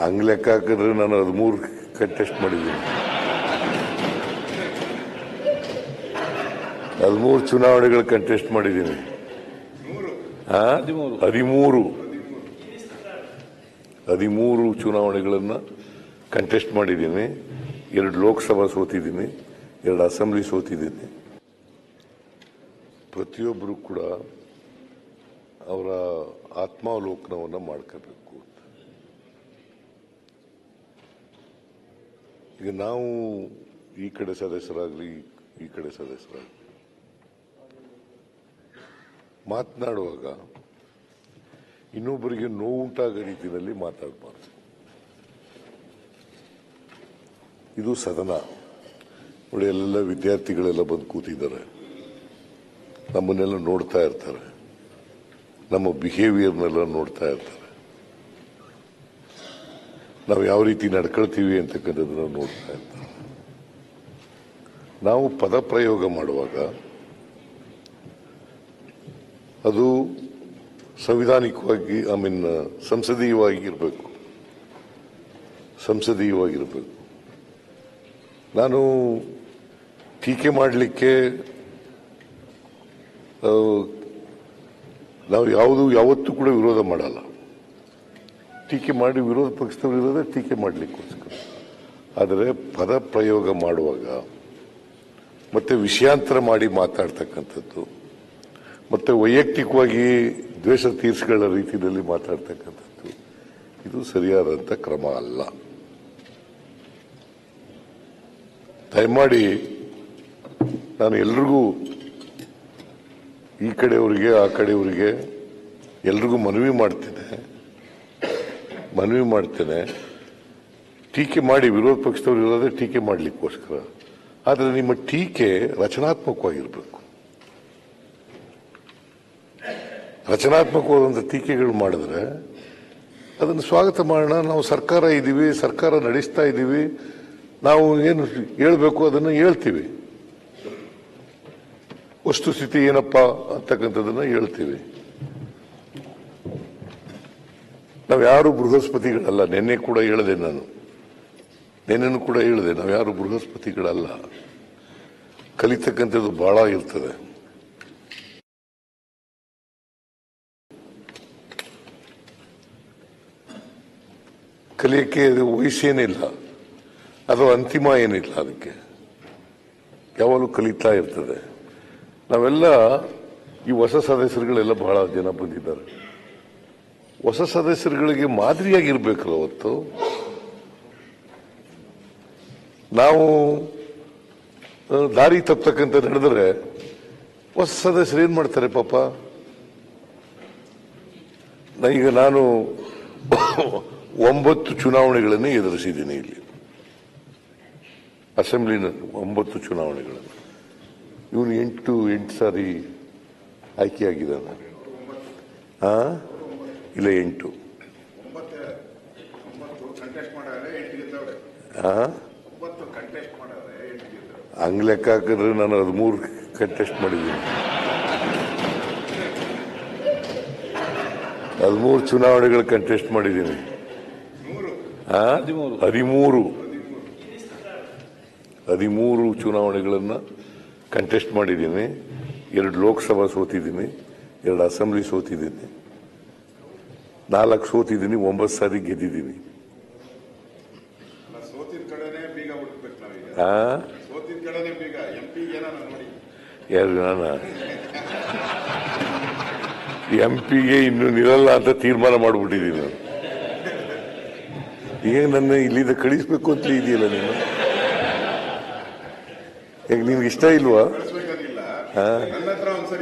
ಹಂಗ್ ಲೆಕ್ಕ ಹಾಕಿದ್ರೆ ನಾನು 13 ಕಂಟೆಸ್ಟ್ ಮಾಡಿದ್ದೀನಿ. 13 ಚುನಾವಣೆಗಳು ಕಂಟೆಸ್ಟ್ ಮಾಡಿದ್ದೀನಿ. 13 ಚುನಾವಣೆಗಳನ್ನ ಕಂಟೆಸ್ಟ್ ಮಾಡಿದ್ದೀನಿ. 2 ಲೋಕಸಭಾ ಸೋತಿದ್ದೀನಿ, 2 ಅಸೆಂಬ್ಲಿ ಸೋತಿದ್ದೀನಿ. ಪ್ರತಿಯೊಬ್ಬರು ಕೂಡ ಅವರ ಆತ್ಮಾವಲೋಕನವನ್ನು ಮಾಡ್ಕೋಬೇಕು. ಈಗ ನಾವು ಈ ಕಡೆ ಸದಸ್ಯರಾಗಲಿ ಈ ಕಡೆ ಸದಸ್ಯರಾಗಲಿ ಮಾತನಾಡುವಾಗ ಇನ್ನೊಬ್ಬರಿಗೆ ನೋವುಂಟಾಗೋ ರೀತಿಯಲ್ಲಿ ಮಾತಾಡಬಾರ್ದು. ಇದು ಸದನ ನೋಡಿ, ಎಲ್ಲ ವಿದ್ಯಾರ್ಥಿಗಳೆಲ್ಲ ಬಂದು ಕೂತಿದ್ದಾರೆ, ನಮ್ಮನ್ನೆಲ್ಲ ನೋಡ್ತಾ ಇರ್ತಾರೆ, ನಮ್ಮ ಬಿಹೇವಿಯರ್ನೆಲ್ಲ ನೋಡ್ತಾ ಇರ್ತಾರೆ, ನಾವು ಯಾವ ರೀತಿ ನಡ್ಕೊಳ್ತೀವಿ ಅಂತಕ್ಕಂಥದ್ದನ್ನ ನೋಡ್ತಾ ಇರ್ತಾರೆ. ನಾವು ಪದ ಪ್ರಯೋಗ ಮಾಡುವಾಗ ಅದು ಸಂವಿಧಾನಿಕವಾಗಿ ಸಂಸದೀಯವಾಗಿರಬೇಕು. ನಾನು ಟೀಕೆ ಮಾಡಲಿಕ್ಕೆ ನಾವು ಯಾವತ್ತೂ ಕೂಡ ವಿರೋಧ ಮಾಡಲ್ಲ. ಟೀಕೆ ಮಾಡಿ ವಿರೋಧ ಪಕ್ಷದವರು ಇರೋದೇ ಟೀಕೆ ಮಾಡಲಿಕ್ಕೋಸ್ಕರ. ಆದರೆ ಪದ ಪ್ರಯೋಗ ಮಾಡುವಾಗ ಮತ್ತೆ ವಿಷಯಾಂತರ ಮಾಡಿ ಮಾತಾಡ್ತಕ್ಕಂಥದ್ದು, ಮತ್ತೆ ವೈಯಕ್ತಿಕವಾಗಿ ದ್ವೇಷ ತೀರಿಸಿಕೊಳ್ಳೋ ರೀತಿಯಲ್ಲಿ ಮಾತಾಡ್ತಕ್ಕಂಥದ್ದು ಇದು ಸರಿಯಾದಂಥ ಕ್ರಮ ಅಲ್ಲ. ದಯಮಾಡಿ ನಾನು ಎಲ್ರಿಗೂ, ಈ ಕಡೆಯವರಿಗೆ ಆ ಕಡೆಯವರಿಗೆ ಎಲ್ರಿಗೂ ಮನವಿ ಮಾಡ್ತೇನೆ, ಟೀಕೆ ಮಾಡಿ, ವಿರೋಧ ಪಕ್ಷದವರು ಇರೋದೇ ಟೀಕೆ ಮಾಡಲಿಕ್ಕೋಸ್ಕರ. ಆದರೆ ನಿಮ್ಮ ಟೀಕೆ ರಚನಾತ್ಮಕವಾಗಿರಬೇಕು. ರಚನಾತ್ಮಕವಾದಂಥ ಟೀಕೆಗಳು ಮಾಡಿದ್ರೆ ಅದನ್ನು ಸ್ವಾಗತ ಮಾಡೋಣ. ನಾವು ಸರ್ಕಾರ ಇದ್ದೀವಿ, ಸರ್ಕಾರ ನಡೆಸ್ತಾ ಇದ್ದೀವಿ, ನಾವು ಏನು ಹೇಳ್ಬೇಕು ಅದನ್ನು ಹೇಳ್ತೀವಿ, ವಸ್ತುಸ್ಥಿತಿ ಏನಪ್ಪಾ ಅಂತಕ್ಕಂಥದ್ದನ್ನ ಹೇಳ್ತೀವಿ. ನಾವು ಯಾರು ಬೃಹಸ್ಪತಿಗಳಲ್ಲ. ನಿನ್ನೆನೂ ಕೂಡ ಹೇಳಿದೆ, ನಾವು ಯಾರು ಬೃಹಸ್ಪತಿಗಳಲ್ಲ. ಕಲಿತಕ್ಕಂಥದ್ದು ಬಹಳ ಇರ್ತದೆ. ಕಲಿಯಕ್ಕೆ ವಯಸ್ಸೇನಿಲ್ಲ, ಅದು ಅಂತಿಮ ಏನಿಲ್ಲ. ಅದಕ್ಕೆ ಯಾವಾಗಲೂ ಕಲಿತಾ ಇರ್ತದೆ. ನಾವೆಲ್ಲ ಈ ಹೊಸ ಸದಸ್ಯರುಗಳೆಲ್ಲ ಬಹಳ ಜನ ಬಂದಿದ್ದಾರೆ. ಹೊಸ ಸದಸ್ಯರುಗಳಿಗೆ ಮಾದರಿಯಾಗಿರ್ಬೇಕಲ್ಲ. ಅವತ್ತು ನಾವು ದಾರಿ ತಪ್ಪತಕ್ಕಂತ ನಡೆದ್ರೆ ಹೊಸ ಸದಸ್ಯರು ಏನ್ ಮಾಡ್ತಾರೆ ಪಾಪ. ಈಗ ನಾನು 9 ಚುನಾವಣೆಗಳನ್ನು ಎದುರಿಸಿದ್ದೀನಿ. ಇಲ್ಲಿ ಅಸೆಂಬ್ಲಿನ 9 ಚುನಾವಣೆಗಳನ್ನು. ಇವನು 8 ಸಾರಿ ಆಯ್ಕೆಯಾಗಿದ್ದಾನೆ. ಇಲ್ಲ 8. ಹಂಗ್ ಲೆಕ್ಕ ಹಾಕಿದ್ರೆ ನಾನು 13 ಕಂಟೆಸ್ಟ್ ಮಾಡಿದ್ದೀನಿ. 13 ಚುನಾವಣೆಗಳು ಕಂಟೆಸ್ಟ್ ಮಾಡಿದ್ದೀನಿ. 13 ಚುನಾವಣೆಗಳನ್ನ ಕಂಟೆಸ್ಟ್ ಮಾಡಿದ್ದೀನಿ. 2 ಲೋಕಸಭಾ ಸೋತಿದ್ದೀನಿ, 2 ಅಸೆಂಬ್ಲಿ ಸೋತಿದ್ದೀನಿ, 4 ಸೋತಿದ್ದೀನಿ, 9 ಸಾರಿ ಗೆದ್ದಿದ್ದೀನಿ. ಯಾರು ನಾನು ಎಂಪಿಗೆ ಇನ್ನು ನಿಲ್ಲಲ್ಲ ಅಂತ ತೀರ್ಮಾನ ಮಾಡಿಬಿಟ್ಟಿದ್ದೀನಿ. ಈಗ ನನ್ನ ಇಲ್ಲಿಂದ ಕಳಿಸ್ಬೇಕು ಅಂತ ಇದೆಯಲ್ಲ ನೀನು. ಈಗ ನಿಮ್ಗೆ ಇಷ್ಟ ಇಲ್ವಾ?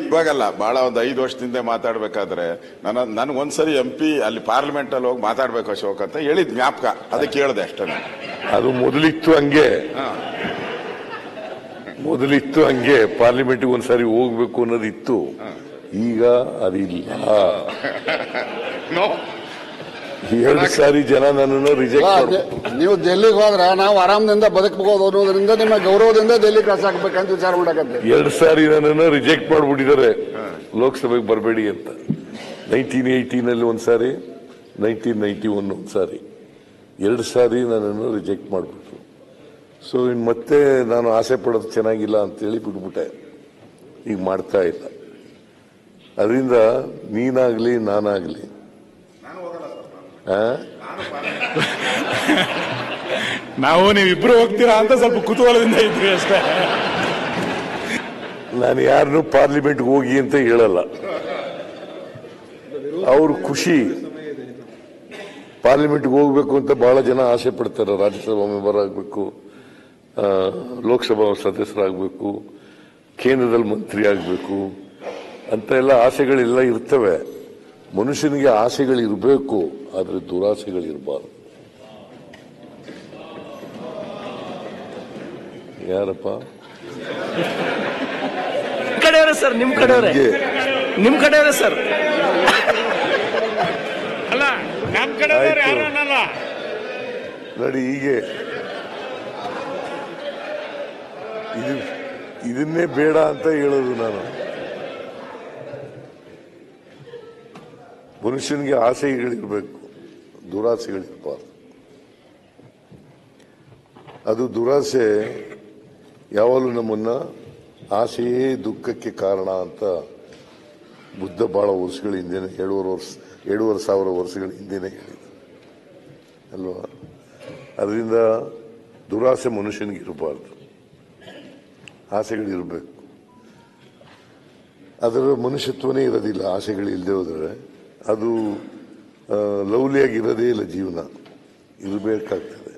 ಇವಾಗಲ್ಲ, ಬಹಳ ಒಂದು 5 ವರ್ಷದಿಂದ ಮಾತಾಡ್ಬೇಕಾದ್ರೆ ನನ್ಗೊಂದ್ಸರಿ MP ಅಲ್ಲಿ ಪಾರ್ಲಿಮೆಂಟ್ ಅಲ್ಲಿ ಹೋಗಿ ಮಾತಾಡ್ಬೇಕು ಅಶೋಕ್ ಅಂತ ಹೇಳಿದ್ ಜ್ಞಾಪಕ. ಅದಕ್ಕೆ ಹೇಳಿದೆ ಅಷ್ಟೇ. ಅದು ಮೊದಲಿತ್ತು ಹಂಗೆ ಪಾರ್ಲಿಮೆಂಟ್ಗೆ ಒಂದ್ಸರಿ ಹೋಗ್ಬೇಕು ಅನ್ನೋದಿತ್ತು. ಈಗ ಅದಿಲ್ಲ. 2 ಸಾರಿ ಜನ ನನ್ನನ್ನು ರಿಜೆಕ್ಟ್. ನೀವು ಡೆಲ್ಲಿಗೆ ಹೋದ್ರೆ ನಾವು ಆರಾಮದಿಂದ ಬದುಕಬಹುದು ಅನ್ನೋದ್ರಿಂದ ನಿಮ್ಮ ಗೌರವದಿಂದ ಡೆಲ್ಲಿ ಕ್ರಾಸ್ ಹಾಕ್ಬೇಕಂತ ವಿಚಾರ ಮಾಡಕತ್ತೆ. 2 ಸಾರಿ ನನ್ನನ್ನು ರಿಜೆಕ್ಟ್ ಮಾಡ್ಬಿಟ್ಟಿದ್ದಾರೆ, ಲೋಕಸಭೆಗೆ ಬರಬೇಡಿ ಅಂತ. 1918 ಒಂದ್ಸಾರಿ, 1991 ಒಂದ್ಸಾರಿ. 2 ಸಾರಿ ನನ್ನನ್ನು ರಿಜೆಕ್ಟ್ ಮಾಡಿಬಿಟ್ರು. ಸೊ ಇನ್ನು ಮತ್ತೆ ನಾನು ಆಸೆ ಪಡೋದು ಚೆನ್ನಾಗಿಲ್ಲ ಅಂತೇಳಿ ಬಿಟ್ಬಿಟ್ಟೆ. ಈಗ ಮಾಡ್ತಾ ಇಲ್ಲ. ಅದರಿಂದ ನೀನಾಗ್ಲಿ ನಾನಾಗ್ಲಿ ನಾವು ನೀವಿಬ್ರು ಹೋಗ್ತೀರಾ ಅಂತ ಸ್ವಲ್ಪ ಕುತೂಹಲದಿಂದ ಇದ್ವಿ ಅಷ್ಟೇ. ನಾನು ಯಾರನ್ನೂ ಪಾರ್ಲಿಮೆಂಟ್ಗೆ ಹೋಗಿ ಅಂತ ಹೇಳಲ್ಲ. ಅವ್ರ ಖುಷಿ. ಪಾರ್ಲಿಮೆಂಟ್ಗೆ ಹೋಗ್ಬೇಕು ಅಂತ ಬಹಳ ಜನ ಆಸೆ ಪಡ್ತಾರೆ. ರಾಜ್ಯಸಭಾ ಮೆಂಬರ್ ಆಗಬೇಕು, ಲೋಕಸಭಾ ಸದಸ್ಯರಾಗಬೇಕು, ಕೇಂದ್ರದಲ್ಲಿ ಮಂತ್ರಿ ಆಗಬೇಕು ಅಂತ ಎಲ್ಲ ಆಸೆಗಳೆಲ್ಲ ಇರ್ತವೆ. ಮನುಷ್ಯನಿಗೆ ಆಸೆಗಳಿರಬೇಕು, ಆದರೆ ದುರಾಸೆಗಳಿರಬಾರ್ದು. ಯಾರಪ್ಪ ಕಡೆಯವರೇ ಸರ್? ನಿಮ್ ಕಡೆಯವರೇ, ನಿಮ್ ಕಡೆಯವರೇ ಸರ್. ಅಲ್ಲ, ನಮ್ ಕಡೆ ಯಾರು ಅನ್ನಲ್ಲ ನೋಡಿ. ಹೀಗೆ ಇದನ್ನೇ ಬೇಡ ಅಂತ ಹೇಳೋದು ನಾನು. ಮನುಷ್ಯನಿಗೆ ಆಸೆಗಳಿರಬೇಕು, ದುರಾಸೆಗಳಿರಬಾರ್ದು. ಅದು ದುರಾಸೆ ಯಾವಾಗಲೂ ನಮ್ಮನ್ನ ಆಸೆಯೇ ದುಃಖಕ್ಕೆ ಕಾರಣ ಅಂತ ಬುದ್ಧ ಬಹಳ ವರ್ಷಗಳ ಹಿಂದೆನೆ 7,500 ವರ್ಷಗಳ ಹಿಂದೆನೆ ಹೇಳಿದ ಅಲ್ವಾ. ಅದರಿಂದ ದುರಾಸೆ ಮನುಷ್ಯನಿಗೆ ಇರಬಾರ್ದು, ಆಸೆಗಳಿರಬೇಕು. ಅದರ ಮನುಷ್ಯತ್ವನೇ ಇರೋದಿಲ್ಲ ಆಸೆಗಳಿಲ್ಲದೆ ಹೋದರೆ. ಅದು ಲವ್ಲಿಯಾಗಿರೋದೇ ಇಲ್ಲ, ಜೀವನ ಇರಬೇಕಾಗ್ತದೆ.